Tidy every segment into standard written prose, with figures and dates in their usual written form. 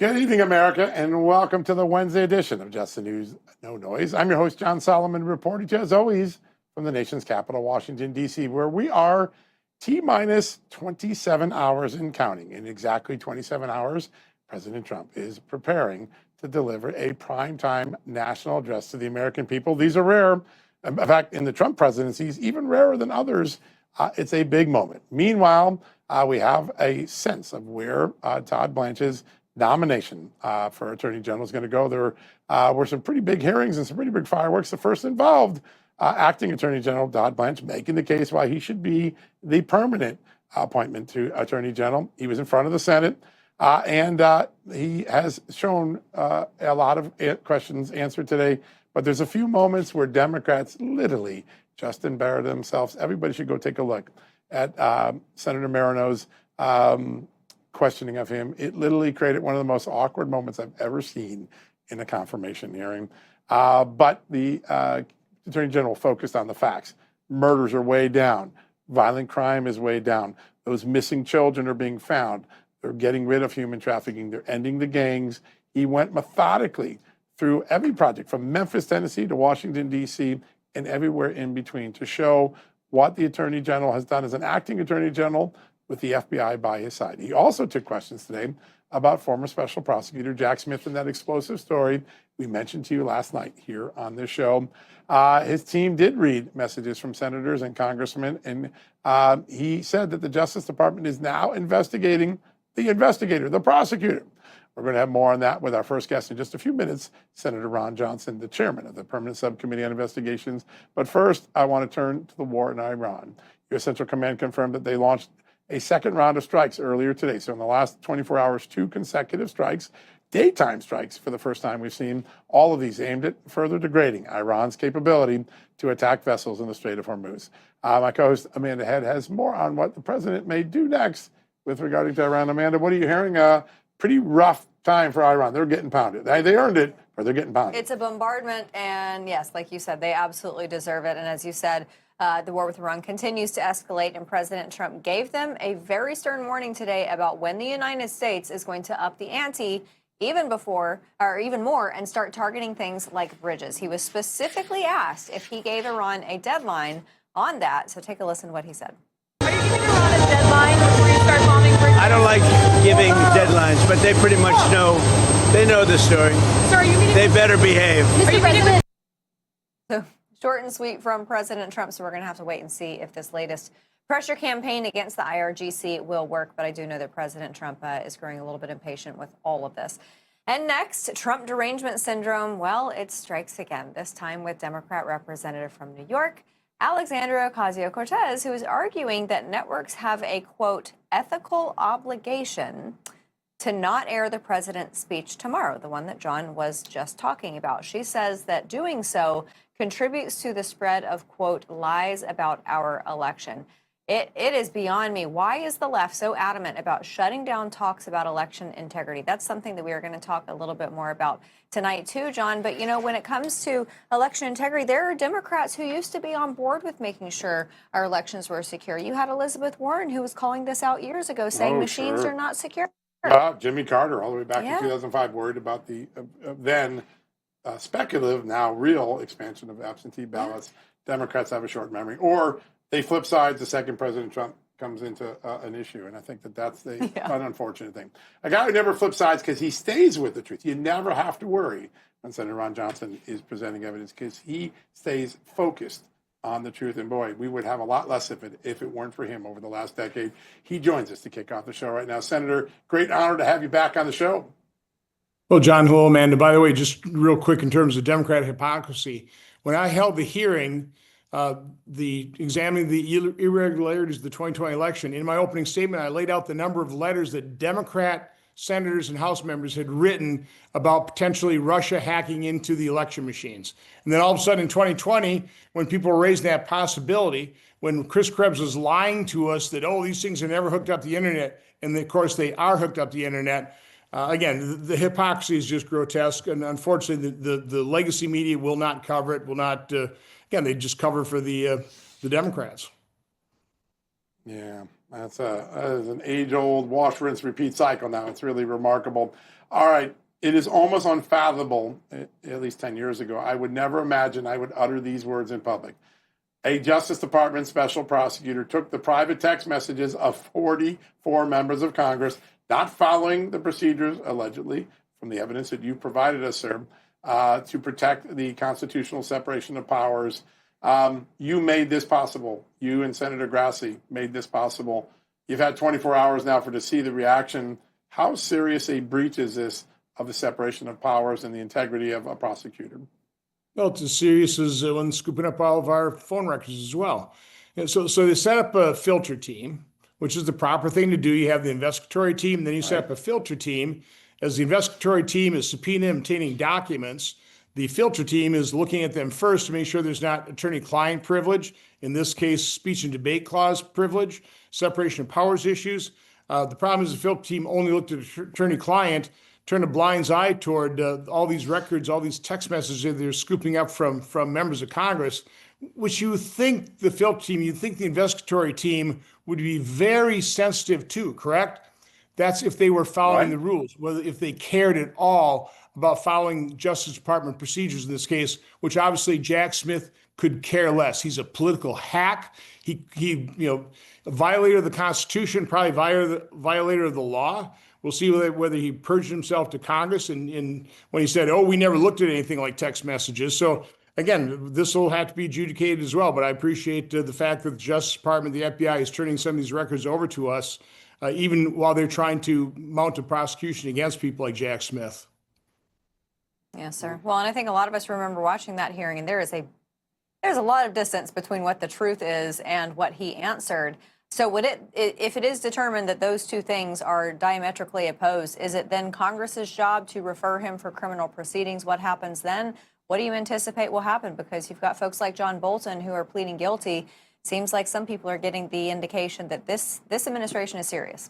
Good evening, America, and welcome to the Wednesday edition of Just the News, No Noise. I'm your host, John Solomon, reporting to you, as always, from the nation's capital, Washington, D.C., where we are T-minus 27 hours and counting. In exactly 27 hours, President Trump is preparing to deliver a primetime national address to the American people. These are rare. In fact, in the Trump presidencies, even rarer than others. It's a big moment. Meanwhile, we have a sense of where Todd Blanche's nomination for Attorney General is going to go. There were some pretty big hearings and some pretty big fireworks. The first involved acting Attorney General Todd Blanche making the case why he should be the permanent appointment to Attorney General. He was in front of the Senate, and he has shown a lot of questions answered today. But there's a few moments where Democrats literally just embarrassed themselves. Everybody should go take a look at Senator Marino's questioning of him. It literally created one of the most awkward moments I've ever seen in a confirmation hearing. But the Attorney General focused on the facts. Murders are way down. Violent crime is way down. Those missing children are being found. They're getting rid of human trafficking. They're ending the gangs. He went methodically through every project from Memphis, Tennessee to Washington, D.C., and everywhere in between to show what the Attorney General has done as an acting Attorney General with the FBI by his side. He also took questions today about former Special Prosecutor Jack Smith and that explosive story we mentioned to you last night here on this show. His team did read messages from senators and congressmen, and he said that the Justice Department is now investigating the investigator, the prosecutor. We're going to have more on that with our first guest in just a few minutes, Senator Ron Johnson, the chairman of the Permanent Subcommittee on Investigations. But first, I want to turn to the war in Iran. U.S. Central Command confirmed that they launched a second round of strikes earlier today. So in the last 24 hours, 2 consecutive strikes, daytime strikes for the first time we've seen, all of these aimed at further degrading Iran's capability to attack vessels in the Strait of Hormuz. My co-host Amanda Head has more on what the president may do next with regarding to Iran. Amanda, what are you hearing? Pretty rough time for Iran. They're getting pounded. They earned it, but they're getting pounded. It's a bombardment, and yes, like you said, they absolutely deserve it. And as you said, the war with Iran continues to escalate, and President Trump gave them a very stern warning today about when the United States is going to up the ante even before, or even more, and start targeting things like bridges. He was specifically asked if he gave Iran a deadline on that. So take a listen to what he said. Are you giving Iran a deadline before you start bombing bridges? I don't like giving deadlines, but they pretty much know. They know the story. So are you meeting They better behave. Are you meeting with So short and sweet from President Trump. So we're going to have to wait and see if this latest pressure campaign against the IRGC will work. But I do know that President Trump is growing a little bit impatient with all of this. And next, Trump derangement syndrome. Well, it strikes again, this time with Democrat representative from New York, Alexandria Ocasio-Cortez, who is arguing that networks have a, quote, ethical obligation to not air the president's speech tomorrow, the one that John was just talking about. She says that doing so contributes to the spread of, quote, lies about our election. It is beyond me. Why is the left so adamant about shutting down talks about election integrity? That's something that we are going to talk a little bit more about tonight, too, John. But, you know, when it comes to election integrity, there are Democrats who used to be on board with making sure our elections were secure. You had Elizabeth Warren, who was calling this out years ago, saying machines are not secure. Jimmy Carter, all the way back in 2005, worried about the then speculative, now real expansion of absentee ballots. Democrats have a short memory. Or they flip sides the second President Trump comes into an issue. And I think that that's an unfortunate thing. A guy who never flips sides because he stays with the truth. You never have to worry when Senator Ron Johnson is presenting evidence because he stays focused on the truth. And boy, we would have a lot less of it if it weren't for him over the last decade. He joins us to kick off the show right now. Senator, great honor to have you back on the show. Well, John, hello, Amanda. By the way, just real quick in terms of Democrat hypocrisy, when I held the hearing, examining the irregularities of the 2020 election, in my opening statement, I laid out the number of letters that Democrat senators and House members had written about potentially Russia hacking into the election machines. And then all of a sudden in 2020, when people were raising that possibility, when Chris Krebs was lying to us that, oh, these things are never hooked up the internet, and of course they are hooked up the internet, again, the hypocrisy is just grotesque. And unfortunately, the legacy media will not cover it, will not, again, they just cover for the Democrats. Yeah, that is an age-old wash, rinse, repeat cycle now. It's really remarkable. All right, it is almost unfathomable, at least 10 years ago, I would never imagine I would utter these words in public. A Justice Department special prosecutor took the private text messages of 44 members of Congress, not following the procedures, allegedly, from the evidence that you provided us, sir, to protect the constitutional separation of powers. You made this possible. You and Senator Grassley made this possible. You've had 24 hours now to see the reaction. How serious a breach is this of the separation of powers and the integrity of a prosecutor? Well, it's as serious as when scooping up all of our phone records as well. And so they set up a filter team, which is the proper thing to do. You have the investigatory team, and then you set up a filter team. As the investigatory team is subpoenaing and obtaining documents, the filter team is looking at them first to make sure there's not attorney-client privilege, in this case, speech and debate clause privilege, separation of powers issues. The problem is the filter team only looked at attorney-client, turned a blind eye toward all these records, all these text messages that they're scooping up from members of Congress, which you think the filter team, you think the investigatory team would be very sensitive to, correct? That's if they were following the rules, whether if they cared at all about following Justice Department procedures in this case, which obviously Jack Smith could care less. He's a political hack. He a violator of the Constitution, probably violator of the law. We'll see whether he purged himself to Congress and when he said, "Oh, we never looked at anything like text messages." So again, this will have to be adjudicated as well. But I appreciate the fact that the Justice Department, the FBI, is turning some of these records over to us, even while they're trying to mount a prosecution against people like Jack Smith. Yes, sir. Well, and I think a lot of us remember watching that hearing, and there's a lot of distance between what the truth is and what he answered. So if it is determined that those two things are diametrically opposed, is it then Congress's job to refer him for criminal proceedings? What happens then? What do you anticipate will happen? Because you've got folks like John Bolton who are pleading guilty. Seems like some people are getting the indication that this administration is serious.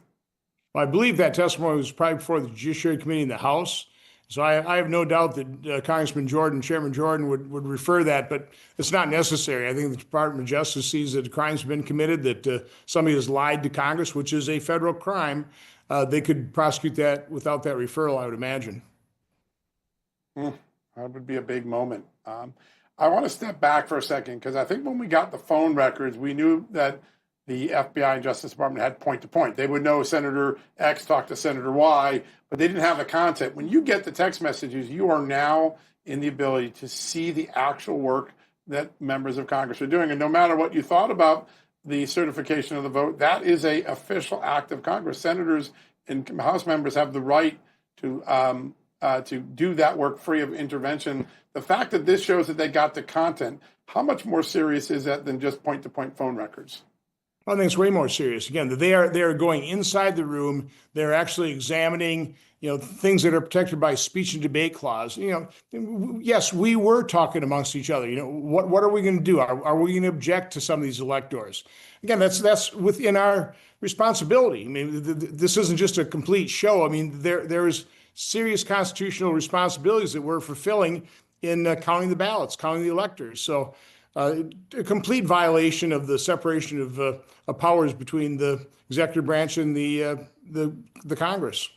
Well, I believe that testimony was probably before the Judiciary Committee in the House. So I have no doubt that Congressman Jordan, Chairman Jordan would refer that, but it's not necessary. I think the Department of Justice sees that crimes have been committed, that somebody has lied to Congress, which is a federal crime. They could prosecute that without that referral, I would imagine. That would be a big moment. I want to step back for a second because I think when we got the phone records, we knew that the FBI and Justice Department had point to point. They would know Senator X talked to Senator Y, but they didn't have the content. When you get the text messages, you are now in the ability to see the actual work that members of Congress are doing. And no matter what you thought about the certification of the vote, that is an official act of Congress. Senators and House members have the right to do that work free of intervention. The fact that this shows that they got the content, how much more serious is that than just point-to-point phone records? I think it's way more serious. Again, they are going inside the room. They're actually examining, things that are protected by speech and debate clause. Yes, we were talking amongst each other. What are we going to do? Are we going to object to some of these electors? Again, that's within our responsibility. I mean, this isn't just a complete show. I mean, there is serious constitutional responsibilities that we're fulfilling in counting the ballots, counting the electors. So. A complete violation of the separation of powers between the executive branch and the Congress.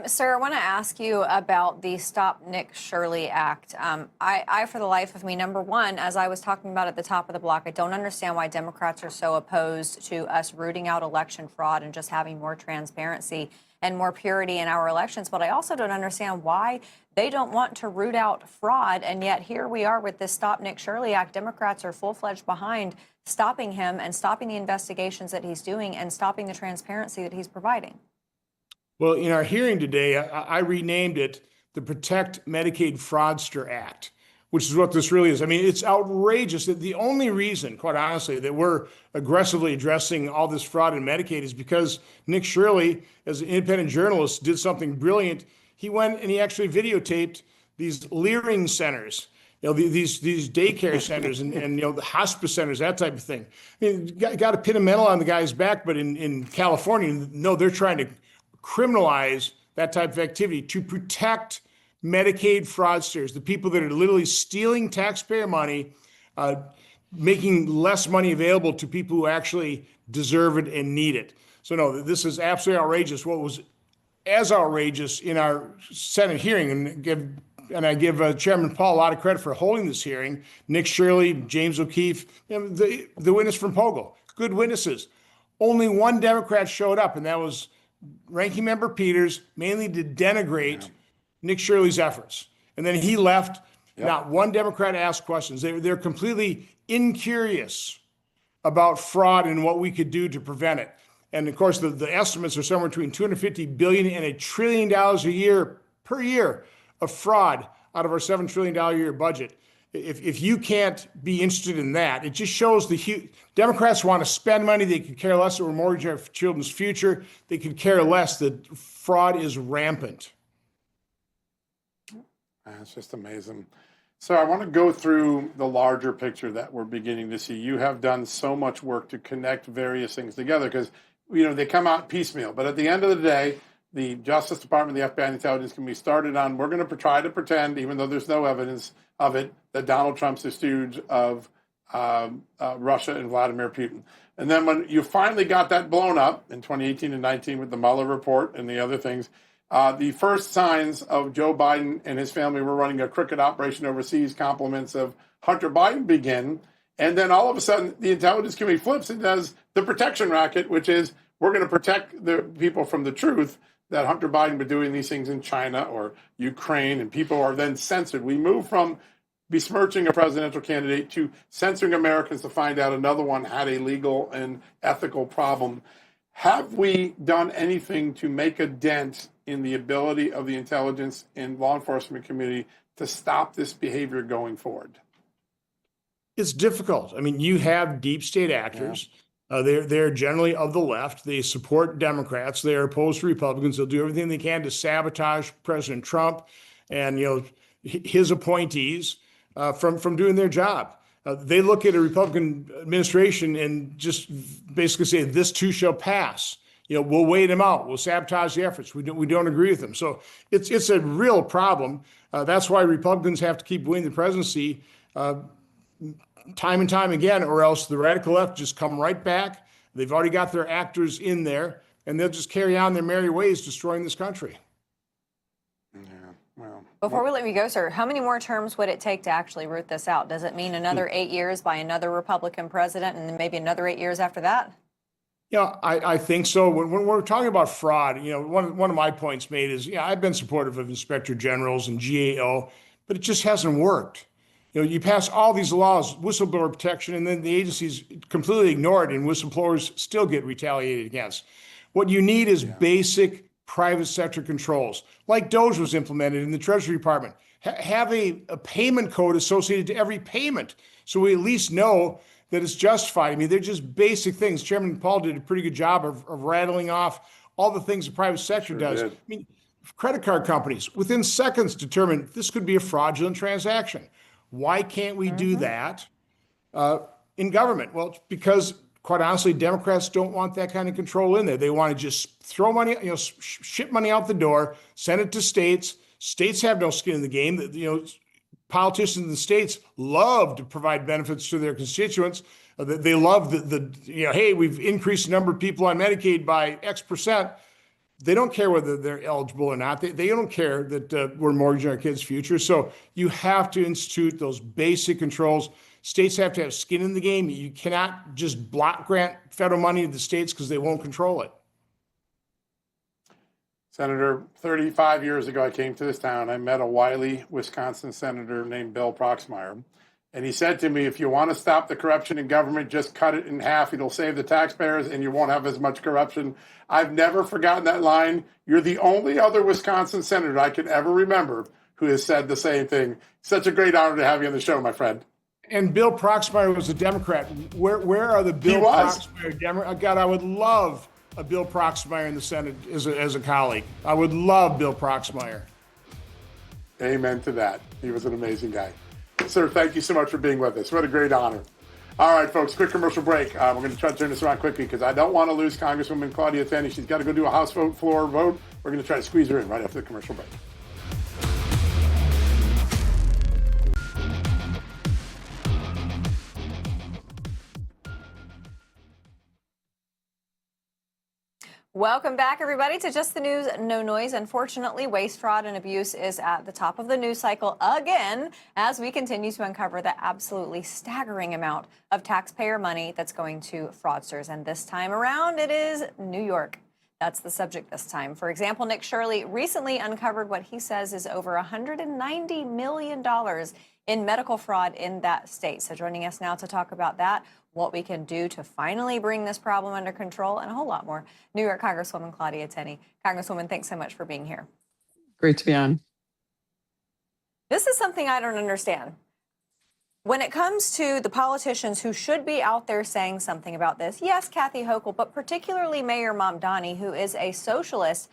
Sir, I want to ask you about the Stop Nick Shirley Act. I, for the life of me, number one, as I was talking about at the top of the block, I don't understand why Democrats are so opposed to us rooting out election fraud and just having more transparency and more purity in our elections. But I also don't understand why they don't want to root out fraud. And yet here we are with this Stop Nick Shirley Act. Democrats are full-fledged behind stopping him and stopping the investigations that he's doing and stopping the transparency that he's providing. Well, in our hearing today, I renamed it the Protect Medicaid Fraudster Act, which is what this really is. I mean, it's outrageous that the only reason, quite honestly, that we're aggressively addressing all this fraud in Medicaid is because Nick Shirley, as an independent journalist, did something brilliant. He went and he actually videotaped these leering centers, these daycare centers and the hospice centers, that type of thing. I mean, got to pin a medal on the guy's back, but in California, no, they're trying to criminalize that type of activity to protect Medicaid fraudsters, the people that are literally stealing taxpayer money, making less money available to people who actually deserve it and need it. So no, this is absolutely outrageous. What was as outrageous in our Senate hearing, and I give Chairman Paul a lot of credit for holding this hearing. Nick Shirley, James O'Keefe, the witness from Pogo, good witnesses. Only one Democrat showed up, and that was Ranking Member Peters, mainly to denigrate Nick Shirley's efforts. And then he left. Yep. Not one Democrat asked questions. They're completely incurious about fraud and what we could do to prevent it. And of course, the estimates are somewhere between $250 billion and $1 trillion a year per year of fraud out of our $7 trillion a year budget. If you can't be interested in that, it just shows Democrats want to spend money. They could care less that we're mortgaging our children's future. They could care less that fraud is rampant. It's just amazing. So I want to go through the larger picture that we're beginning to see. You have done so much work to connect various things together because, they come out piecemeal. But at the end of the day, the Justice Department, the FBI, and Intelligence can be started on, we're going to try to pretend, even though there's no evidence of it, that Donald Trump's a stooge of Russia and Vladimir Putin. And then when you finally got that blown up in 2018 and 19 with the Mueller report and the other things, the first signs of Joe Biden and his family were running a crooked operation overseas, compliments of Hunter Biden begin. And then all of a sudden, the Intelligence Committee flips and does the protection racket, which is we're going to protect the people from the truth that Hunter Biden was doing these things in China or Ukraine, and people are then censored. We move from besmirching a presidential candidate to censoring Americans to find out another one had a legal and ethical problem. Have we done anything to make a dent in the ability of the intelligence and law enforcement community to stop this behavior going forward? It's difficult. I mean, you have deep state actors. Yeah. They're generally of the left. They support Democrats. They are opposed to Republicans. They'll do everything they can to sabotage President Trump and his appointees from doing their job. They look at a Republican administration and just basically say, this too shall pass. We'll wait him out. We'll sabotage the efforts. We don't agree with them. So it's a real problem. That's why Republicans have to keep winning the presidency time and time again, or else the radical left just come right back. They've already got their actors in there, and they'll just carry on their merry ways, destroying this country. Yeah, well. Before we let you go, sir, how many more terms would it take to actually root this out? Does it mean another 8 years by another Republican president and then maybe another 8 years after that? Yeah, I think so. When we're talking about fraud, one of my points made is, I've been supportive of inspector generals and GAO, but it just hasn't worked. You pass all these laws, whistleblower protection, and then the agencies completely ignore it, and whistleblowers still get retaliated against. What you need is basic private sector controls, like DOGE was implemented in the Treasury Department. Have a payment code associated to every payment, so we at least know that it's justified. I mean, they're just basic things. Chairman Paul did a pretty good job of rattling off all the things the private sector does. Did. I mean, credit card companies, within seconds, determine this could be a fraudulent transaction. Why can't we do that in government? Well, it's because, quite honestly, Democrats don't want that kind of control in there. They want to just throw money, ship money out the door, send it to states. States have no skin in the game. Politicians in the states love to provide benefits to their constituents. They love hey, we've increased the number of people on Medicaid by X percent. They don't care whether they're eligible or not. They don't care that we're mortgaging our kids' future. So you have to institute those basic controls. States have to have skin in the game. You cannot just block grant federal money to the states because they won't control it. Senator, 35 years ago, I came to this town. I met a wily Wisconsin senator named Bill Proxmire. And he said to me, if you want to stop the corruption in government, just cut it in half. It'll save the taxpayers and you won't have as much corruption. I've never forgotten that line. You're the only other Wisconsin senator I can ever remember who has said the same thing. Such a great honor to have you on the show, my friend. And Bill Proxmire was a Democrat. Where are the Bill Proxmire Democrats? God, I would love a Bill Proxmire in the Senate as a colleague. I would love Bill Proxmire. Amen to that. He was an amazing guy. Sir, thank you so much for being with us. What a great honor. All right, folks, quick commercial break. We're going to try to turn this around quickly because I don't want to lose Congresswoman Claudia Tenney. She's got to go do a House floor vote. We're going to try to squeeze her in right after the commercial break. Welcome back, everybody, to Just the News, No Noise. Unfortunately, waste, fraud, and abuse is at the top of the news cycle again as we continue to uncover the absolutely staggering amount of taxpayer money that's going to fraudsters. And this time around, it is New York. That's the subject this time. For example, Nick Shirley recently uncovered what he says is over $190 million in medical fraud in that state. So joining us now to talk about that, what we can do to finally bring this problem under control, and a whole lot more, New York Congresswoman Claudia Tenney. Congresswoman, thanks so much for being here. Great to be on. This is something I don't understand. When it comes to the politicians who should be out there saying something about this, yes, Kathy Hochul, but particularly Mayor Mamdani, who is a socialist,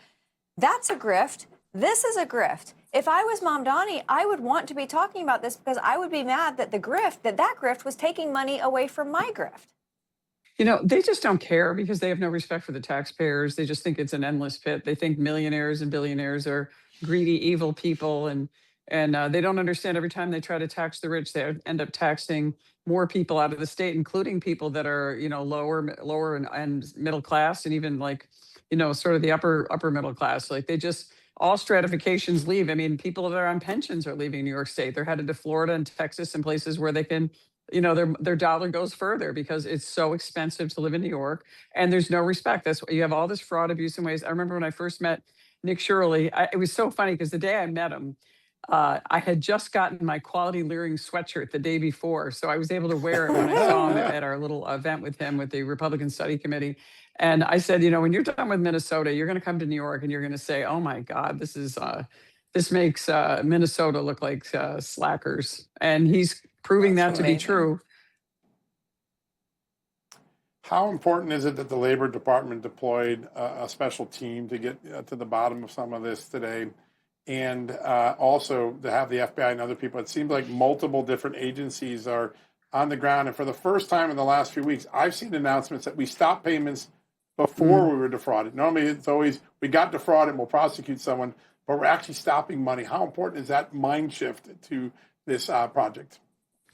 that's a grift. This is a grift. If I was Mamdani, I would want to be talking about this because I would be mad that that grift was taking money away from my grift. You know, they just don't care because they have no respect for the taxpayers. They just think it's an endless pit. They think millionaires and billionaires are greedy, evil people, and they don't understand every time they try to tax the rich, they end up taxing more people out of the state, including people that are, you know, lower and middle class, and even like, you know, sort of the upper middle class. Like they just all stratifications leave. I mean, people that are on pensions are leaving New York State. They're headed to Florida and Texas and places where they can, you know, their dollar goes further because it's so expensive to live in New York and there's no respect. That's you have all this fraud, abuse, and waste. I remember when I first met Nick Shirley, it was so funny because the day I met him, I had just gotten my quality leering sweatshirt the day before. So I was able to wear it when I saw him at our little event with him with the Republican Study Committee. And I said, you know, when you're done with Minnesota, you're going to come to New York and you're going to say, oh my God, this makes Minnesota look like slackers. And he's proving that to be true. How important is it that the Labor Department deployed a special team to get to the bottom of some of this today? And also to have the FBI and other people? It seems like multiple different agencies are on the ground. And for the first time in the last few weeks, I've seen announcements that we stopped payments before we were defrauded. Normally, it's always, we got defrauded and we'll prosecute someone, but we're actually stopping money. How important is that mind shift to this project?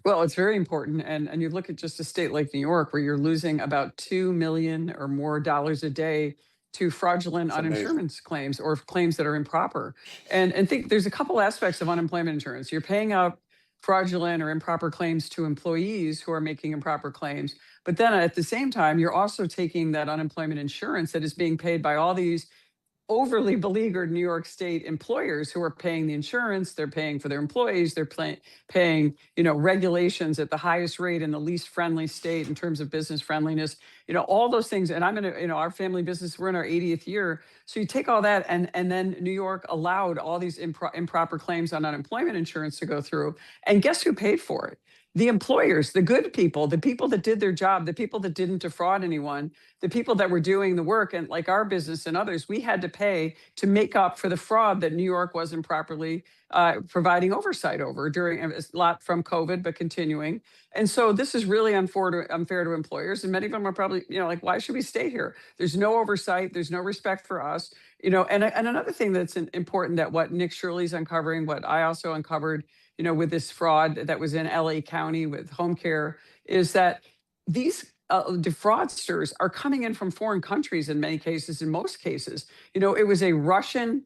Well, it's very important. And you look at just a state like New York, where you're losing about $2 million or more a day to fraudulent uninsurance claims or claims that are improper. And think there's a couple aspects of unemployment insurance. You're paying out fraudulent or improper claims to employees who are making improper claims. But then at the same time, you're also taking that unemployment insurance that is being paid by all these overly beleaguered New York State employers who are paying the insurance, they're paying for their employees, they're paying, you know, regulations at the highest rate in the least friendly state in terms of business friendliness, you know, all those things. And I'm in a, you know, our family business, we're in our 80th year. So you take all that and then New York allowed all these improper claims on unemployment insurance to go through. And guess who paid for it? The employers, the good people, the people that did their job, the people that didn't defraud anyone, the people that were doing the work. And like our business and others, we had to pay to make up for the fraud that New York wasn't properly providing oversight over during a lot from COVID, but continuing. And so this is really unfair to employers. And many of them are probably, you know, like, why should we stay here? There's no oversight. There's no respect for us. You know, and another thing that's important that what Nick Shirley's uncovering, what I also uncovered, you know, with this fraud that was in LA County with home care, is that these defraudsters are coming in from foreign countries in many cases, in most cases. You know, it was a Russian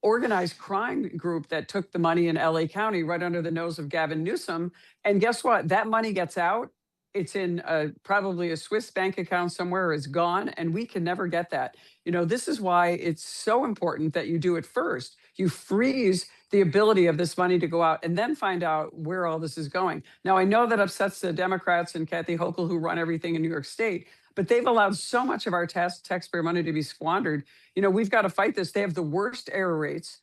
organized crime group that took the money in LA County right under the nose of Gavin Newsom. And guess what? That money gets out. It's in probably a Swiss bank account somewhere, it's gone, and we can never get that. You know, this is why it's so important that you do it first. You freeze the ability of this money to go out and then find out where all this is going. Now, I know that upsets the Democrats and Kathy Hochul, who run everything in New York State, but they've allowed so much of our taxpayer money to be squandered. You know, we've got to fight this. They have the worst error rates.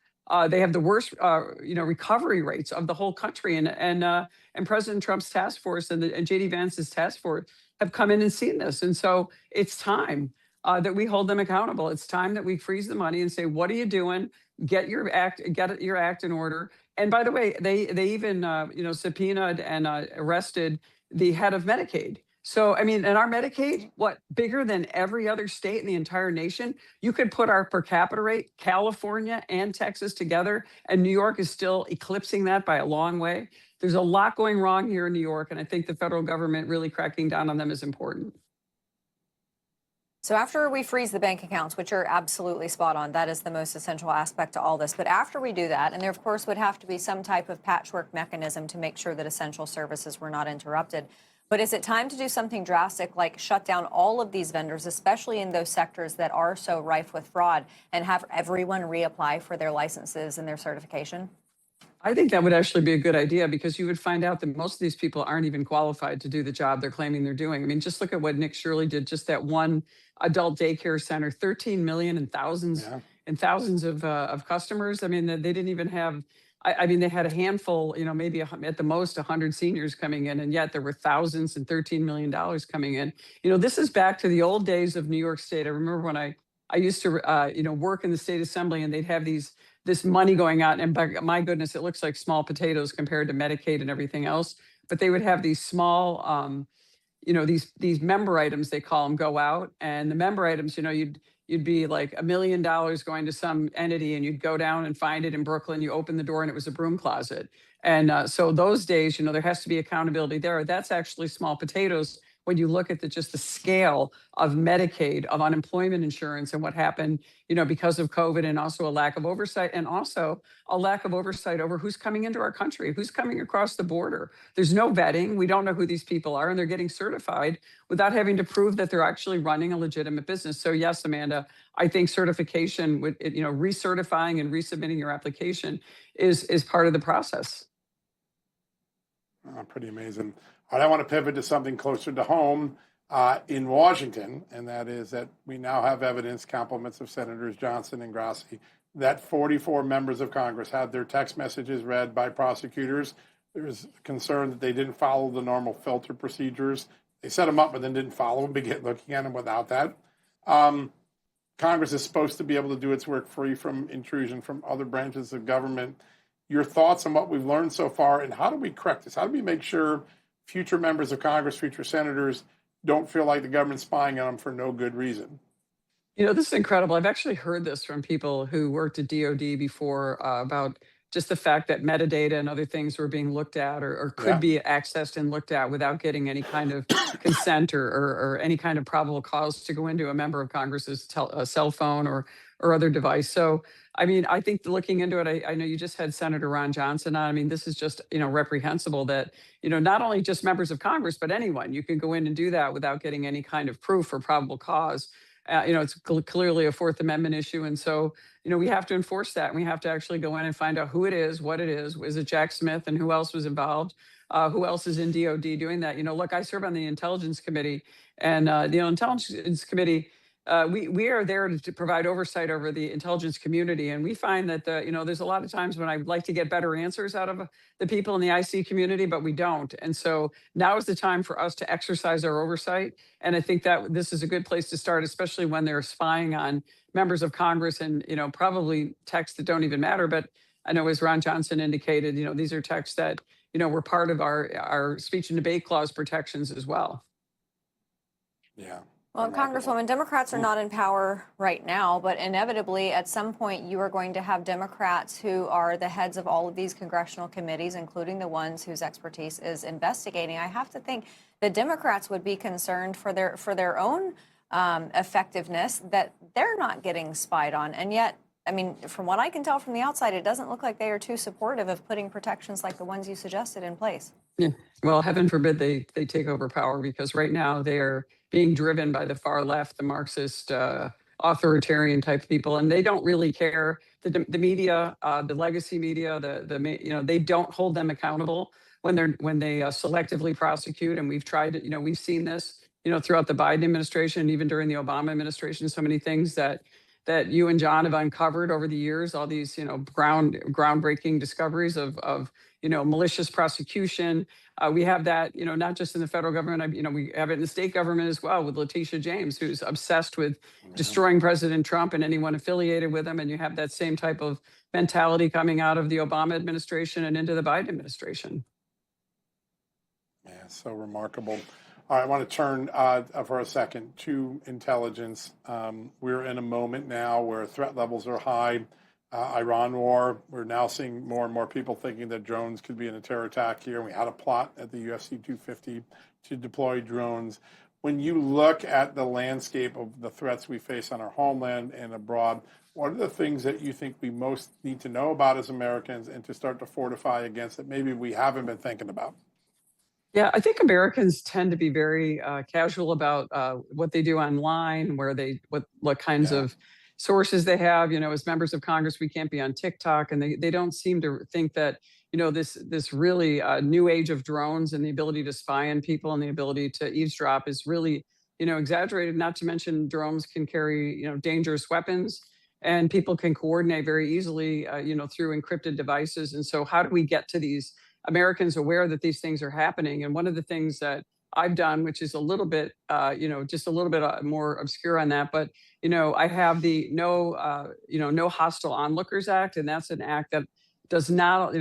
They have the worst, you know, recovery rates of the whole country. And President Trump's task force and J.D. Vance's task force have come in and seen this. And so it's time that we hold them accountable. It's time that we freeze the money and say, what are you doing? Get your act in order. And by the way, they even you know, subpoenaed and arrested the head of Medicaid. So, I mean, and our Medicaid, what, bigger than every other state in the entire nation? You could put our per capita rate, California and Texas together, and New York is still eclipsing that by a long way. There's a lot going wrong here in New York, and I think the federal government really cracking down on them is important. So after we freeze the bank accounts, which are absolutely spot on, that is the most essential aspect to all this. But after we do that, and there of course would have to be some type of patchwork mechanism to make sure that essential services were not interrupted. But is it time to do something drastic like shut down all of these vendors, especially in those sectors that are so rife with fraud, and have everyone reapply for their licenses and their certification? I think that would actually be a good idea because you would find out that most of these people aren't even qualified to do the job they're claiming they're doing. I mean, just look at what Nick Shirley did, just that one adult daycare center, 13 million and thousands Yeah. and thousands of customers. I mean, they didn't even have, I mean, they had a handful, maybe at the most 100 seniors coming in, and yet there were thousands and $13 million coming in. This is back to the old days of New York State. I remember when I used to, work in the state assembly, and they'd have this money going out, and my goodness, it looks like small potatoes compared to Medicaid and everything else. But they would have these small, these member items, they call them, go out, and the member items, you'd be like $1 million going to some entity, and you'd go down and find it in Brooklyn. You open the door, and it was a broom closet. And so those days, there has to be accountability there. That's actually small potatoes when you look at just the scale of Medicaid, of unemployment insurance, and what happened, because of COVID, and also a lack of oversight, and also a lack of oversight over who's coming into our country, who's coming across the border. There's no vetting. We don't know who these people are, and they're getting certified without having to prove that they're actually running a legitimate business. So yes, Amanda, I think certification, recertifying and resubmitting your application is part of the process. Pretty amazing. All right, I want to pivot to something closer to home in Washington, and that is that we now have evidence, compliments of Senators Johnson and Grassi, that 44 members of Congress had their text messages read by prosecutors. There's concern that they didn't follow the normal filter procedures. They set them up, but then didn't follow them, began looking at them without that. Congress is supposed to be able to do its work free from intrusion from other branches of government. Your thoughts on what we've learned so far, and how do we correct this? How do we make sure future members of Congress, future senators, don't feel like the government's spying on them for no good reason? This is incredible. I've actually heard this from people who worked at DOD before about just the fact that metadata and other things were being looked at or could be accessed and looked at without getting any kind of consent or any kind of probable cause to go into a member of Congress's cell phone or other device. So, I mean, I think looking into it, I know you just had Senator Ron Johnson on. I mean, this is just, reprehensible that, not only just members of Congress, but anyone, you can go in and do that without getting any kind of proof or probable cause. It's clearly a Fourth Amendment issue. And so, we have to enforce that. And we have to actually go in and find out who it is, what it is. Is it Jack Smith, and who else was involved? Who else is in DOD doing that? Look, I serve on the Intelligence Committee, and the Intelligence Committee, we are there to provide oversight over the intelligence community. And we find that, there's a lot of times when I'd like to get better answers out of the people in the IC community, but we don't. And so now is the time for us to exercise our oversight. And I think that this is a good place to start, especially when they're spying on members of Congress and, probably texts that don't even matter. But I know, as Ron Johnson indicated, these are texts that, were part of our speech and debate clause protections as well. Yeah. Well, Congresswoman, Democrats are not in power right now, but inevitably at some point you are going to have Democrats who are the heads of all of these congressional committees, including the ones whose expertise is investigating. I have to think the Democrats would be concerned for their own effectiveness, that they're not getting spied on. And yet, I mean, from what I can tell from the outside, it doesn't look like they are too supportive of putting protections like the ones you suggested in place. Yeah. Well, heaven forbid they take over power, because right now they are being driven by the far left, the Marxist, authoritarian type people, and they don't really care. The media, the legacy media, they don't hold them accountable when they selectively prosecute. And we've tried to, we've seen this, throughout the Biden administration, even during the Obama administration, so many things that you and John have uncovered over the years, all these, groundbreaking discoveries of malicious prosecution. We have that, not just in the federal government, we have it in the state government as well, with Letitia James, who's obsessed with destroying President Trump and anyone affiliated with him. And you have that same type of mentality coming out of the Obama administration and into the Biden administration. Yeah, so remarkable. All right, I want to turn for a second to intelligence. We're in a moment now where threat levels are high. Iran war, we're now seeing more and more people thinking that drones could be in a terror attack here. We had a plot at the UFC 250 to deploy drones. When you look at the landscape of the threats we face on our homeland and abroad, what are the things that you think we most need to know about as Americans and to start to fortify against that maybe we haven't been thinking about? Yeah, I think Americans tend to be very casual about what they do online, what kinds of sources they have. As members of Congress, we can't be on TikTok, and they don't seem to think that this really new age of drones and the ability to spy on people and the ability to eavesdrop is really exaggerated. Not to mention, drones can carry dangerous weapons, and people can coordinate very easily through encrypted devices. And so, how do we get to these Americans aware that these things are happening? And one of the things that I've done, which is a little bit, just a little bit more obscure on that, but I have the No Hostile Onlookers Act, and that's an act that does not,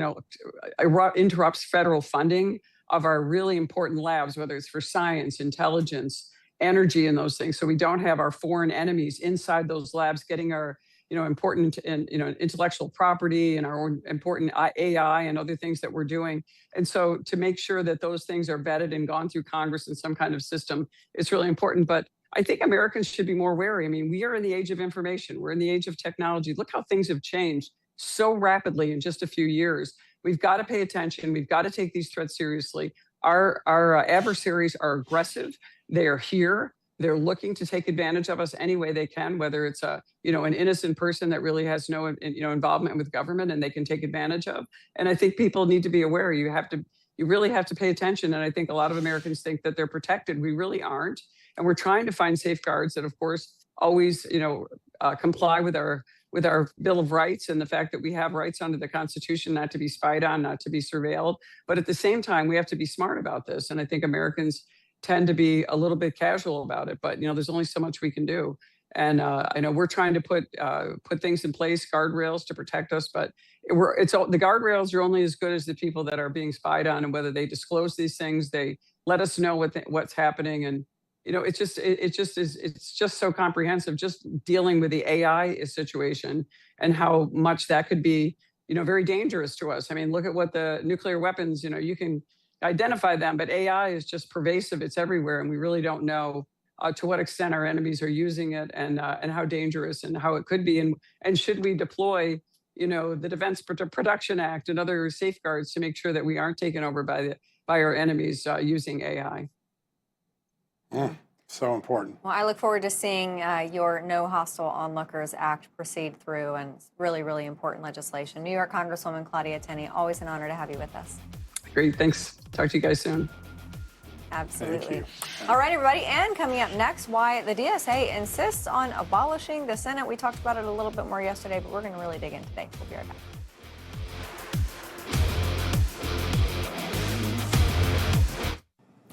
interrupts federal funding of our really important labs, whether it's for science, intelligence, energy, and those things. So we don't have our foreign enemies inside those labs getting our important and intellectual property and our own important AI and other things that we're doing. And so to make sure that those things are vetted and gone through Congress in some kind of system, it's really important. But I think Americans should be more wary. I mean, we are in the age of information. We're in the age of technology. Look how things have changed so rapidly in just a few years. We've got to pay attention. We've got to take these threats seriously. Our adversaries are aggressive. They are here. They're looking to take advantage of us any way they can, whether it's an innocent person that really has no involvement with government and they can take advantage of. And I think people need to be aware. You really have to pay attention. And I think a lot of Americans think that they're protected. We really aren't. And we're trying to find safeguards that, of course, always comply with our Bill of Rights and the fact that we have rights under the Constitution not to be spied on, not to be surveilled. But at the same time, we have to be smart about this. And I think Americans tend to be a little bit casual about it, but there's only so much we can do. And I know we're trying to put things in place, guardrails to protect us, but the guardrails are only as good as the people that are being spied on, and whether they disclose these things, they let us know what's happening. And it's just so comprehensive, just dealing with the AI situation and how much that could be very dangerous to us. I mean, look at what the nuclear weapons, you can identify them, but AI is just pervasive. It's everywhere. And we really don't know to what extent our enemies are using it and how dangerous and how it could be. And should we deploy, the Defense Production Act and other safeguards to make sure that we aren't taken over by our enemies using AI. So important. Well, I look forward to seeing your No Hostile Onlookers Act proceed through, and it's really, really important legislation. New York Congresswoman Claudia Tenney, always an honor to have you with us. Great. Thanks. Talk to you guys soon. Absolutely. All right, everybody. And coming up next, why the DSA insists on abolishing the Senate. We talked about it a little bit more yesterday, but we're going to really dig in today. We'll be right back.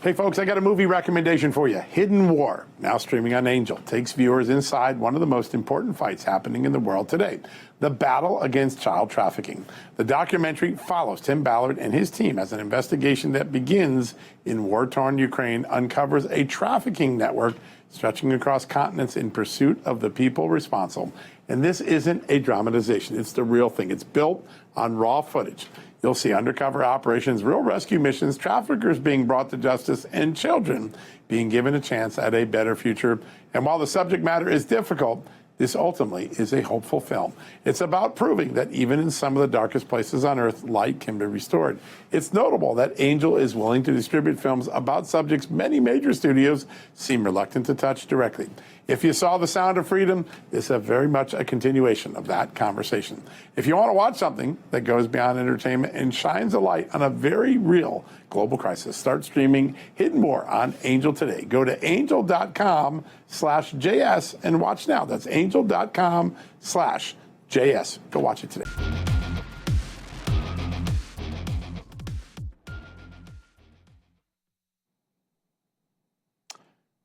Hey folks, I got a movie recommendation for you. Hidden War, now streaming on Angel, takes viewers inside one of the most important fights happening in the world today, the battle against child trafficking. The documentary follows Tim Ballard and his team as an investigation that begins in war-torn Ukraine uncovers a trafficking network stretching across continents in pursuit of the people responsible. And this isn't a dramatization. It's the real thing. It's built on raw footage. You'll see undercover operations, real rescue missions, traffickers being brought to justice, and children being given a chance at a better future. And while the subject matter is difficult, this ultimately is a hopeful film. It's about proving that even in some of the darkest places on earth, light can be restored. It's notable that Angel is willing to distribute films about subjects many major studios seem reluctant to touch directly. If you saw The Sound of Freedom, this is very much a continuation of that conversation. If you want to watch something that goes beyond entertainment and shines a light on a very real global crisis, start streaming Hidden War on Angel today. Go to angel.com/JS and watch now. That's angel.com/JS. Go watch it today.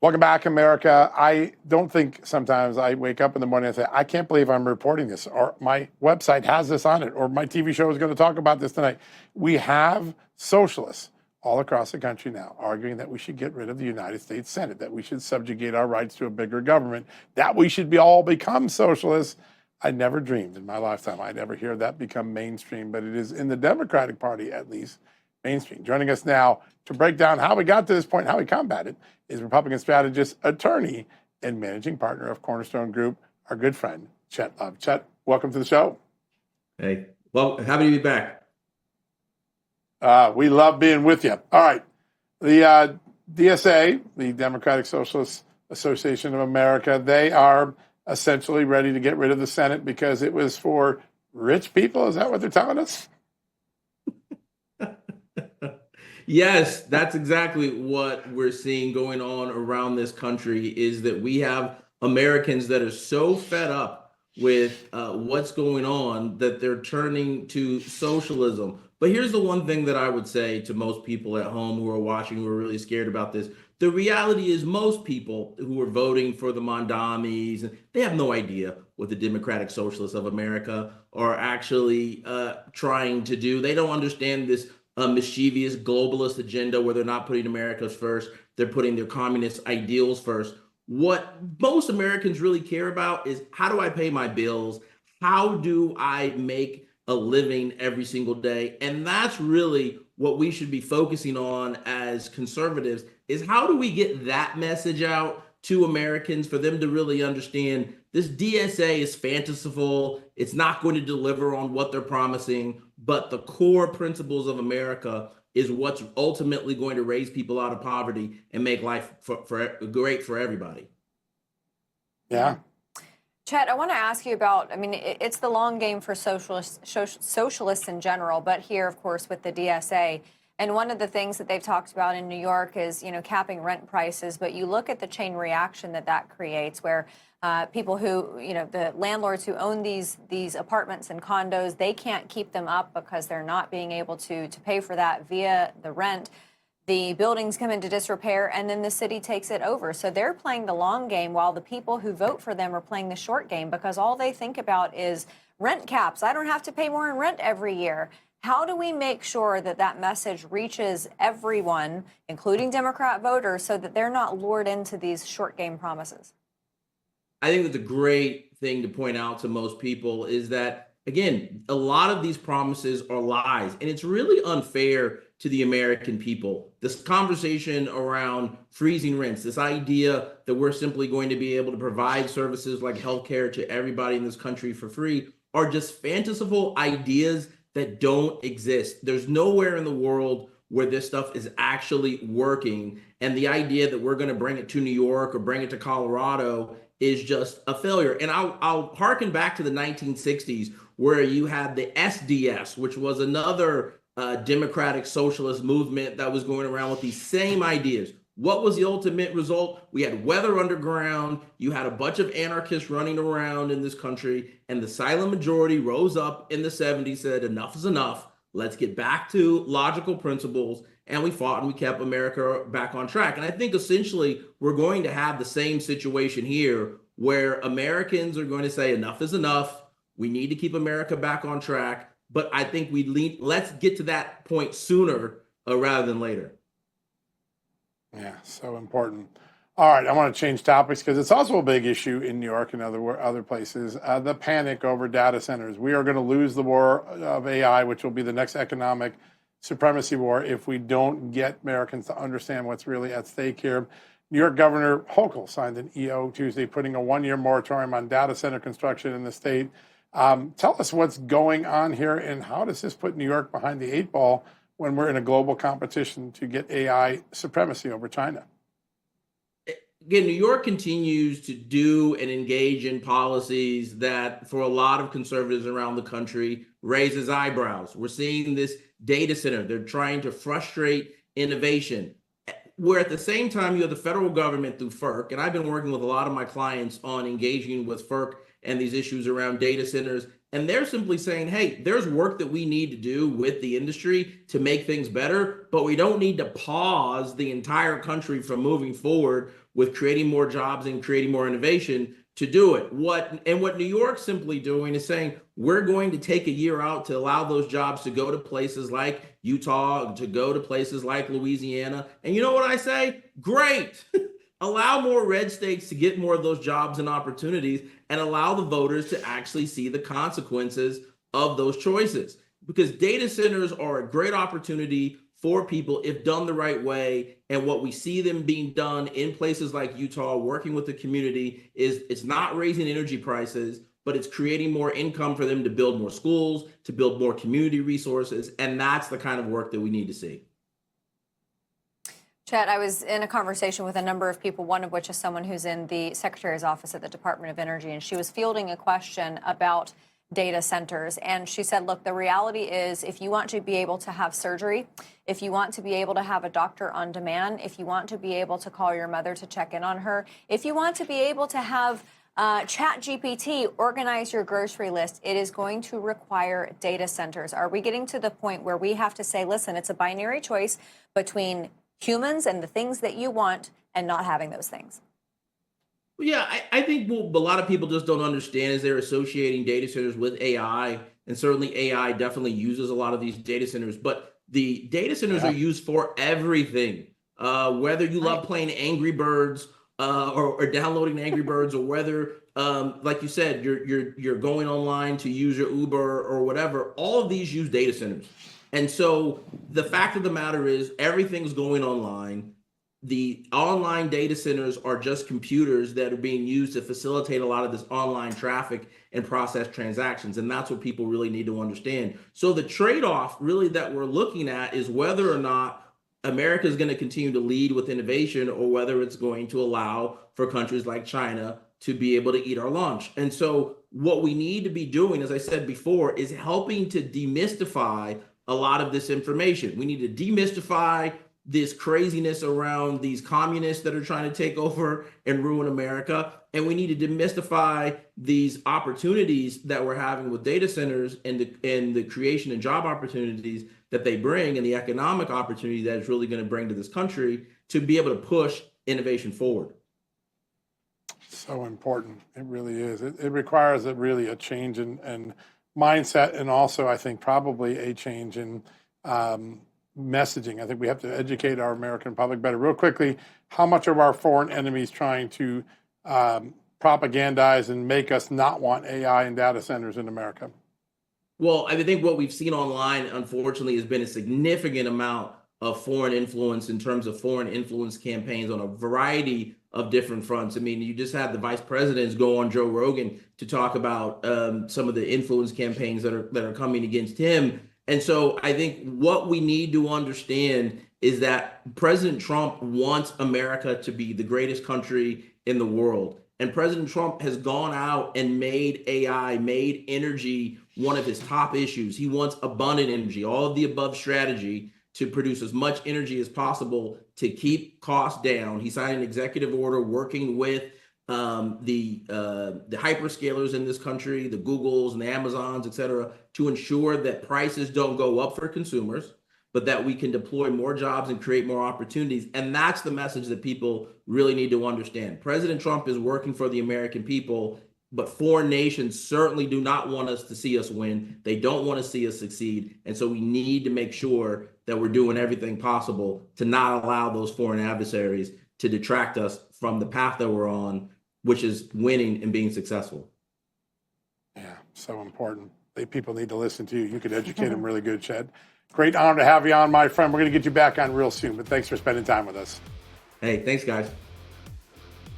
Welcome back, America. I don't think sometimes I wake up in the morning and say, I can't believe I'm reporting this, or my website has this on it, or my TV show is going to talk about this tonight. We have socialists all across the country now arguing that we should get rid of the United States Senate, that we should subjugate our rights to a bigger government, that we should all become socialists. I never dreamed in my lifetime I'd ever hear that become mainstream, but it is in the Democratic Party, at least, mainstream. Joining us now to break down how we got to this point, how we combat it, is Republican strategist, attorney, and managing partner of Cornerstone Group, our good friend, Chet Love. Chet, welcome to the show. Hey, well, happy to be back. We love being with you. All right. The DSA, the Democratic Socialist Association of America, they are essentially ready to get rid of the Senate because it was for rich people. Is that what they're telling us? Yes, that's exactly what we're seeing going on around this country, is that we have Americans that are so fed up with what's going on that they're turning to socialism. But here's the one thing that I would say to most people at home who are watching, who are really scared about this. The reality is most people who are voting for the Mandamis, they have no idea what the Democratic Socialists of America are actually trying to do. They don't understand this mischievous globalist agenda where they're not putting America's first, they're putting their communist ideals first. What most Americans really care about is, how do I pay my bills? How do I make a living every single day? And that's really what we should be focusing on as conservatives, is how do we get that message out to Americans for them to really understand this DSA is fanciful. It's not going to deliver on what they're promising, but the core principles of America is what's ultimately going to raise people out of poverty and make life great for everybody. Yeah. Chet, I want to ask you about, I mean, it's the long game for socialists in general, but here, of course, with the DSA. And one of the things that they've talked about in New York is, capping rent prices. But you look at the chain reaction that creates, where people who, the landlords who own these apartments and condos, they can't keep them up because they're not being able to pay for that via the rent. The buildings come into disrepair, and then the city takes it over. So they're playing the long game, while the people who vote for them are playing the short game, because all they think about is rent caps. I don't have to pay more in rent every year. How do we make sure that that message reaches everyone, including Democrat voters, so that they're not lured into these short game promises? I think that's a great thing to point out to most people, is that, again, a lot of these promises are lies, and it's really unfair to the American people. This conversation around freezing rents, this idea that we're simply going to be able to provide services like healthcare to everybody in this country for free, are just fanciful ideas that don't exist. There's nowhere in the world where this stuff is actually working. And the idea that we're going to bring it to New York or bring it to Colorado is just a failure. And I'll harken back to the 1960s, where you had the SDS, which was another democratic socialist movement that was going around with these same ideas. What was the ultimate result? We had Weather Underground. You had a bunch of anarchists running around in this country, and the silent majority rose up in the 70s, said enough is enough. Let's get back to logical principles. And we fought and we kept America back on track. And I think essentially we're going to have the same situation here, where Americans are going to say enough is enough. We need to keep America back on track. But I think let's get to that point sooner rather than later. Yeah, so important. All right, I want to change topics because it's also a big issue in New York and other places. The panic over data centers. We are going to lose the war of AI, which will be the next economic supremacy war, if we don't get Americans to understand what's really at stake here. New York Governor Hochul signed an EO Tuesday, putting a 1-year moratorium on data center construction in the state. Tell us what's going on here, and how does this put New York behind the 8 ball when we're in a global competition to get AI supremacy over China? Again, New York continues to do and engage in policies that, for a lot of conservatives around the country, raises eyebrows. We're seeing this data center. They're trying to frustrate innovation, where at the same time you have the federal government through FERC, and I've been working with a lot of my clients on engaging with FERC and these issues around data centers. And they're simply saying, hey, there's work that we need to do with the industry to make things better, but we don't need to pause the entire country from moving forward with creating more jobs and creating more innovation to do it. What New York's simply doing is saying, we're going to take a year out to allow those jobs to go to places like Utah, to go to places like Louisiana. And you know what I say? Great. Allow more red states to get more of those jobs and opportunities, and allow the voters to actually see the consequences of those choices. Because data centers are a great opportunity for people if done the right way. And what we see them being done in places like Utah, working with the community, is it's not raising energy prices, but it's creating more income for them to build more schools, to build more community resources. And that's the kind of work that we need to see. Chet, I was in a conversation with a number of people, one of which is someone who's in the Secretary's office at the Department of Energy, and she was fielding a question about data centers. And she said, look, the reality is if you want to be able to have surgery, if you want to be able to have a doctor on demand, if you want to be able to call your mother to check in on her, if you want to be able to have ChatGPT organize your grocery list, it is going to require data centers. Are we getting to the point where we have to say, listen, it's a binary choice between humans and the things that you want and not having those things? Yeah, I think what a lot of people just don't understand is they're associating data centers with AI. And certainly AI definitely uses a lot of these data centers, but the data centers are used for everything. Whether you love playing Angry Birds or downloading Angry Birds, or whether, like you said, you're going online to use your Uber or whatever, all of these use data centers. And so the fact of the matter is everything's going online. The online data centers are just computers that are being used to facilitate a lot of this online traffic and process transactions. And that's what people really need to understand. So the trade-off really that we're looking at is whether or not America is going to continue to lead with innovation, or whether it's going to allow for countries like China to be able to eat our lunch. And so what we need to be doing, as I said before, is helping to demystify a lot of this information. We need to demystify this craziness around these communists that are trying to take over and ruin America. And we need to demystify these opportunities that we're having with data centers and the creation and job opportunities that they bring, and the economic opportunity that it's really going to bring to this country to be able to push innovation forward. So important. It really is. It requires really a change in mindset, and also I think probably a change in messaging. I think we have to educate our American public better. Real quickly, how much of our foreign enemies trying to propagandize and make us not want AI and data centers in America? Well, I think what we've seen online, unfortunately, has been a significant amount of foreign influence in terms of foreign influence campaigns on a variety of different fronts. I mean, you just had the vice presidents go on Joe Rogan to talk about some of the influence campaigns that are coming against him. And so I think what we need to understand is that President Trump wants America to be the greatest country in the world. And President Trump has gone out and made AI, made energy one of his top issues. He wants abundant energy, all of the above strategy to produce as much energy as possible to keep costs down. He signed an executive order working with the hyperscalers in this country, the Googles and the Amazons, et cetera, to ensure that prices don't go up for consumers, but that we can deploy more jobs and create more opportunities. And that's the message that people really need to understand. President Trump is working for the American people, but foreign nations certainly do not want us to see us win. They don't want to see us succeed. And so we need to make sure that we're doing everything possible to not allow those foreign adversaries to detract us from the path that we're on, which is winning and being successful. Yeah, so important. People need to listen to you. You could educate them really good, Chet. Great honor to have you on, my friend. We're going to get you back on real soon, but thanks for spending time with us. Hey, thanks, guys.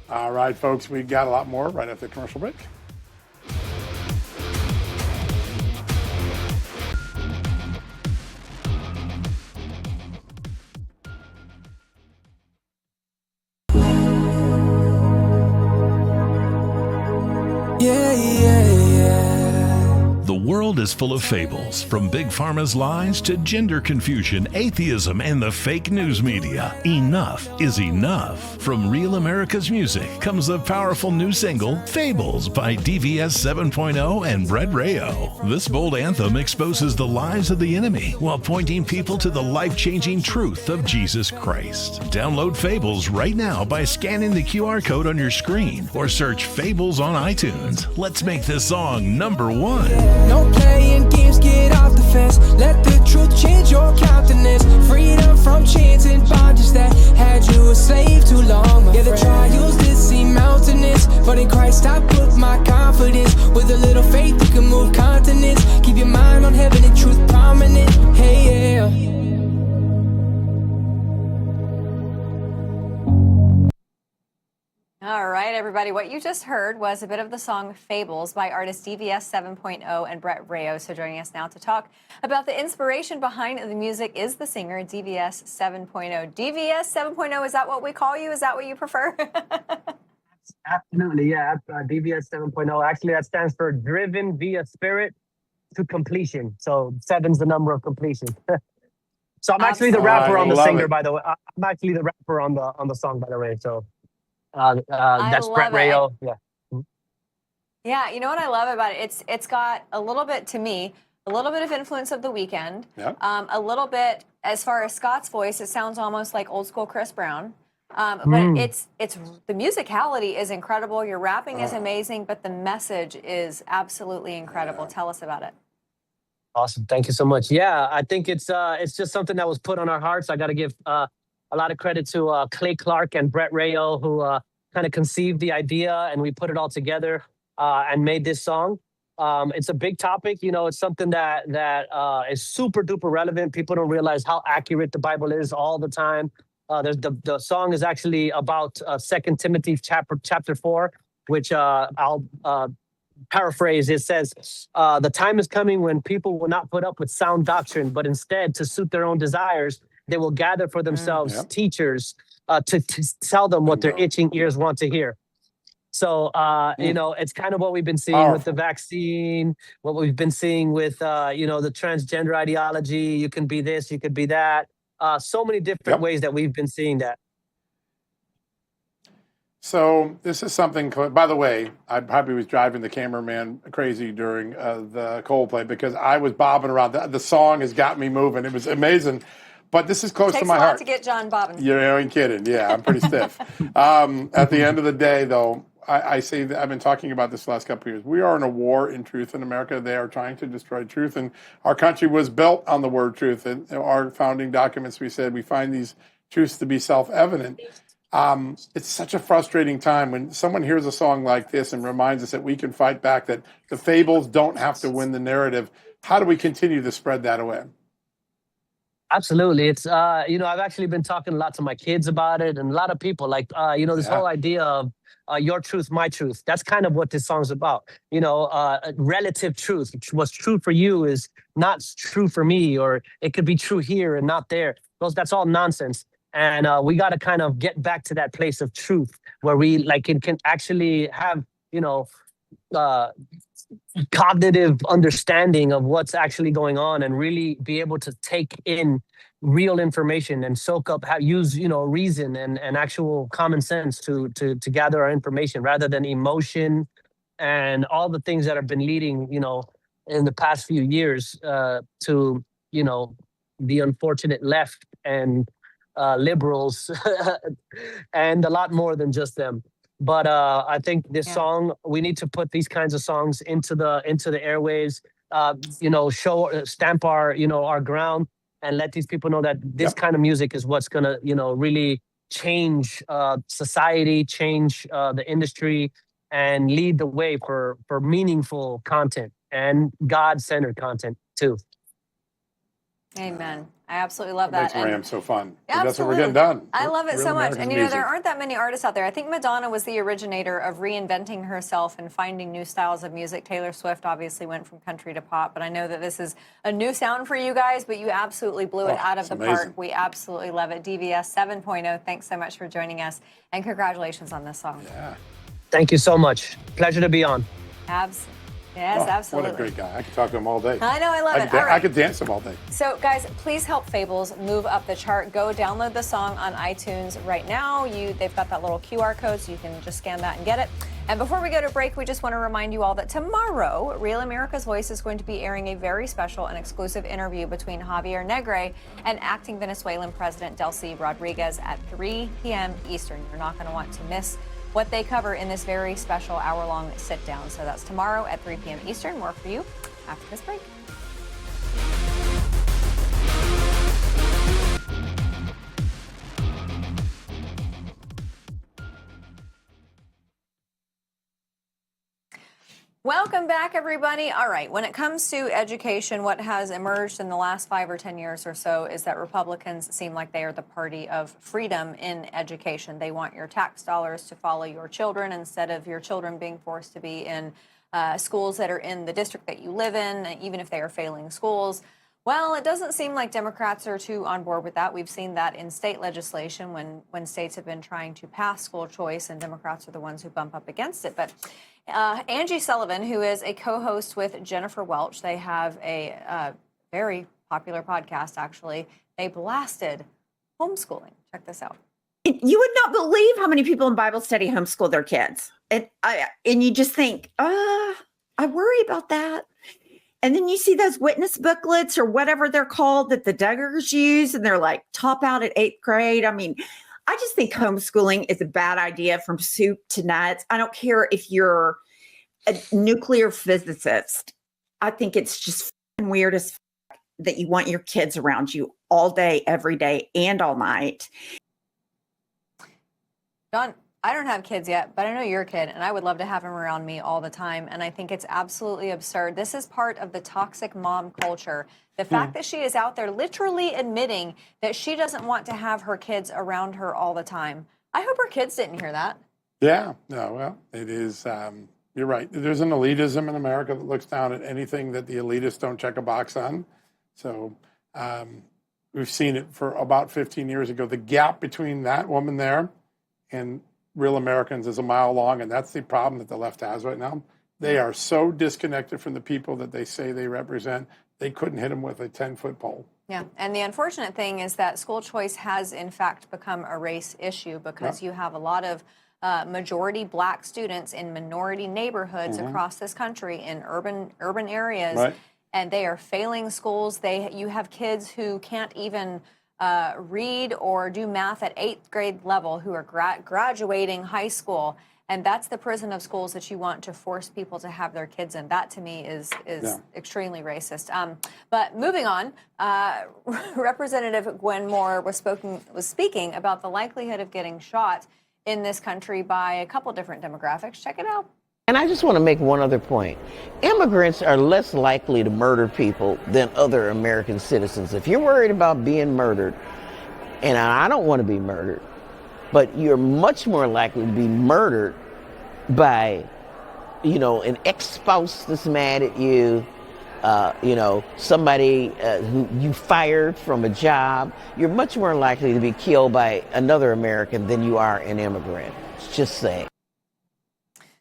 All right, folks, we got a lot more right after the commercial break. The world is full of fables, from Big Pharma's lies to gender confusion, atheism, and the fake news media. Enough is enough. From Real America's Music comes the powerful new single, Fables by DVS 7.0 and Brett Rayo. This bold anthem exposes the lies of the enemy while pointing people to the life-changing truth of Jesus Christ. Download Fables right now by scanning the QR code on your screen or search Fables on iTunes. Let's make this song #1. No playing games, get off the fence. Let the truth change your countenance. Freedom from chains and bondages that had you a slave too long. Yeah, the trials did seem mountainous, but in Christ I put my confidence. With a little faith you can move continents. Keep your mind on heaven and truth prominent. Hey, yeah. All right, everybody. What you just heard was a bit of the song Fables by artist DVS 7.0 and Brett Rayo. So joining us now to talk about the inspiration behind the music is the singer DVS 7.0. DVS 7.0, is that what we call you? Is that what you prefer? Absolutely, yeah. DVS 7.0. Actually, that stands for Driven Via Spirit to Completion. So 7's the number of completion. So I'm actually the rapper on the singer, by the way. I'm actually the rapper on the song, by the way. So that's Brett Rayo. Yeah. Yeah, you know what I love about it? It's got a little bit, to me, a little bit of influence of The Weeknd. Yeah. A little bit, as far as Scott's voice, it sounds almost like old school Chris Brown. But it's the musicality is incredible. Your rapping is amazing, but the message is absolutely incredible. Tell us about it. Awesome. Thank you so much. Yeah, I think it's just something that was put on our hearts. I got to give a lot of credit to Clay Clark and Brett Rayo, who kind of conceived the idea, and we put it all together and made this song. It's a big topic. You know, it's something that is super duper relevant. People don't realize how accurate the Bible is all the time. The song is actually about 2 Timothy chapter 4, which I'll paraphrase. It says, the time is coming when people will not put up with sound doctrine, but instead, to suit their own desires, they will gather for themselves teachers to tell them what their itching ears want to hear. So, you know, it's kind of what we've been seeing with the vaccine, what we've been seeing with, you know, the transgender ideology. You can be this, you could be that. So many different ways that we've been seeing that. So this is something, by the way, I probably was driving the cameraman crazy during the Coldplay because I was bobbing around. The song has got me moving. It was amazing. But this is close to my heart. Takes a lot to get John bobbing. You ain't kidding. Yeah, I'm pretty stiff. At the end of the day, though, I say that I've been talking about this the last couple of years. We are in a war in truth in America. They are trying to destroy truth. And our country was built on the word truth. And our founding documents, we said we find these truths to be self-evident. It's such a frustrating time when someone hears a song like this and reminds us that we can fight back, that the fables don't have to win the narrative. How do we continue to spread that away? Absolutely. It's, you know, I've actually been talking a lot to my kids about it, and a lot of people like, you know, this whole idea of your truth, my truth. That's kind of what this song's about. You know, relative truth. What's true for you is not true for me, or it could be true here and not there. That's all nonsense. And we got to kind of get back to that place of truth where we can actually have, you know, cognitive understanding of what's actually going on, and really be able to take in real information and soak up, use, you know, reason and actual common sense to gather our information, rather than emotion and all the things that have been leading, you know, in the past few years to, you know, the unfortunate left and liberals and a lot more than just them. But I think this song, we need to put these kinds of songs into the airwaves, you know, stamp our, you know, our ground, and let these people know that this kind of music is what's gonna, you know, really change society, change the industry, and lead the way for meaningful content and God-centered content too. Amen. I absolutely love that. Makes Ram so fun. Yeah, that's what we're getting done. I love it so much. American And you know, music. there aren't that many artists out there. I think Madonna was the originator of reinventing herself and finding new styles of music. Taylor Swift obviously went from country to pop, but I know that this is a new sound for you guys, but you absolutely blew it out of the park. We absolutely love it. DVS 7.0, thanks so much for joining us, and congratulations on this song. Yeah. Thank you so much. Pleasure to be on. Yes, absolutely. What a great guy. I could talk to him all day. I know, I love it. All right. I could dance him all day. So, guys, please help Fables move up the chart. Go download the song on iTunes right now. They've got that little QR code, so you can just scan that and get it. And before we go to break, we just want to remind you all that tomorrow, Real America's Voice is going to be airing a very special and exclusive interview between Javier Negre and acting Venezuelan President Delcy Rodriguez at 3 p.m. Eastern. You're not going to want to miss what they cover in this very special hour-long sit-down. So that's tomorrow at 3 p.m. Eastern. More for you after this break. Welcome back, everybody. All right, when it comes to education, what has emerged in the last 5 or 10 years or so is that Republicans seem like they are the party of freedom in education. They want your tax dollars to follow your children instead of your children being forced to be in schools that are in the district that you live in, even if they are failing schools. Well, it doesn't seem like Democrats are too on board with that. We've seen that in state legislation when states have been trying to pass school choice, and Democrats are the ones who bump up against it. But Angie Sullivan, who is a co-host with Jennifer Welch, they have a very popular podcast, actually. They blasted homeschooling. Check this out. You would not believe how many people in Bible study homeschool their kids. And you just think, I worry about that. And then you see those witness booklets or whatever they're called that the Duggars use, and they're like top out at 8th grade. I mean, I just think homeschooling is a bad idea from soup to nuts. I don't care if you're a nuclear physicist. I think it's just weird as fuck that you want your kids around you all day, every day, and all night. John, I don't have kids yet, but I know you're a kid, and I would love to have them around me all the time. And I think it's absolutely absurd. This is part of the toxic mom culture. The fact that she is out there literally admitting that she doesn't want to have her kids around her all the time. I hope her kids didn't hear that. Yeah, no, well, it is, you're right. There's an elitism in America that looks down at anything that the elitists don't check a box on. So we've seen it for about 15 years ago. The gap between that woman there and real Americans is a mile long, and that's the problem that the left has right now. They are so disconnected from the people that they say they represent, they couldn't hit them with a 10-foot pole. Yeah, and the unfortunate thing is that school choice has, in fact, become a race issue because you have a lot of majority black students in minority neighborhoods across this country in urban areas, and they are failing schools. You have kids who can't even read or do math at 8th grade level who are graduating high school, and that's the prison of schools that you want to force people to have their kids in. That to me is extremely racist. But moving on, Representative Gwen Moore was speaking about the likelihood of getting shot in this country by a couple different demographics. Check it out. And I just want to make one other point. Immigrants are less likely to murder people than other American citizens. If you're worried about being murdered, and I don't want to be murdered, but you're much more likely to be murdered by, an ex-spouse that's mad at you, somebody who you fired from a job. You're much more likely to be killed by another American than you are an immigrant. It's just saying.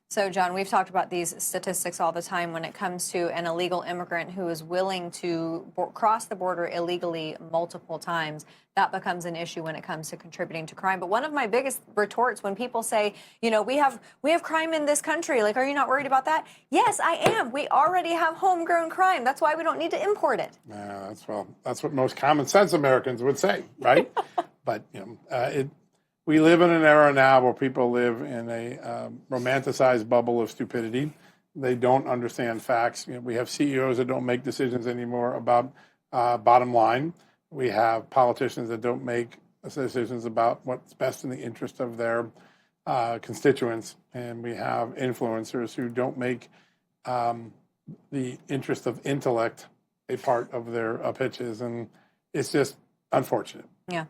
So, John, we've talked about these statistics all the time when it comes to an illegal immigrant who is willing to cross the border illegally multiple times. That becomes an issue when it comes to contributing to crime. But one of my biggest retorts when people say, we have crime in this country, like, are you not worried about that? Yes, I am. We already have homegrown crime. That's why we don't need to import it. Yeah, that's what most common sense Americans would say, right? But we live in an era now where people live in a romanticized bubble of stupidity. They don't understand facts. We have CEOs that don't make decisions anymore about bottom line. We have politicians that don't make decisions about what's best in the interest of their constituents. And we have influencers who don't make the interest of intellect a part of their pitches. And it's just unfortunate. Yeah.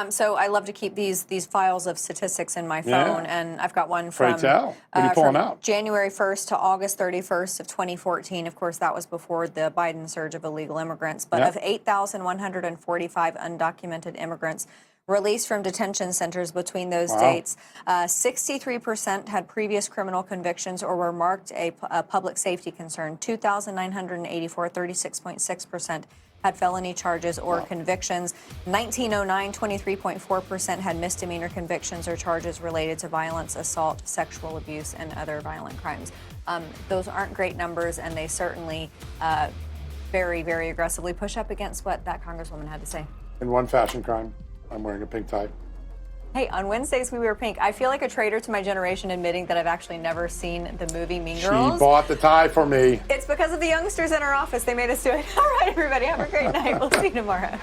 So I love to keep these files of statistics in my phone, and I've got one from, what are you pulling out? January 1st to August 31st of 2014. Of course, that was before the Biden surge of illegal immigrants. But of 8,145 undocumented immigrants released from detention centers between those dates, 63% had previous criminal convictions or were marked a public safety concern. 2,984, 36.6%. had felony charges or convictions. 1909, 23.4% had misdemeanor convictions or charges related to violence, assault, sexual abuse, and other violent crimes. Those aren't great numbers, and they certainly very, very aggressively push up against what that Congresswoman had to say. In one fashion crime, I'm wearing a pink tie. Hey, on Wednesdays we wear pink. I feel like a traitor to my generation admitting that I've actually never seen the movie Mean Girls. She bought the tie for me. It's because of the youngsters in our office. They made us do it. All right, everybody, have a great night. We'll see you tomorrow.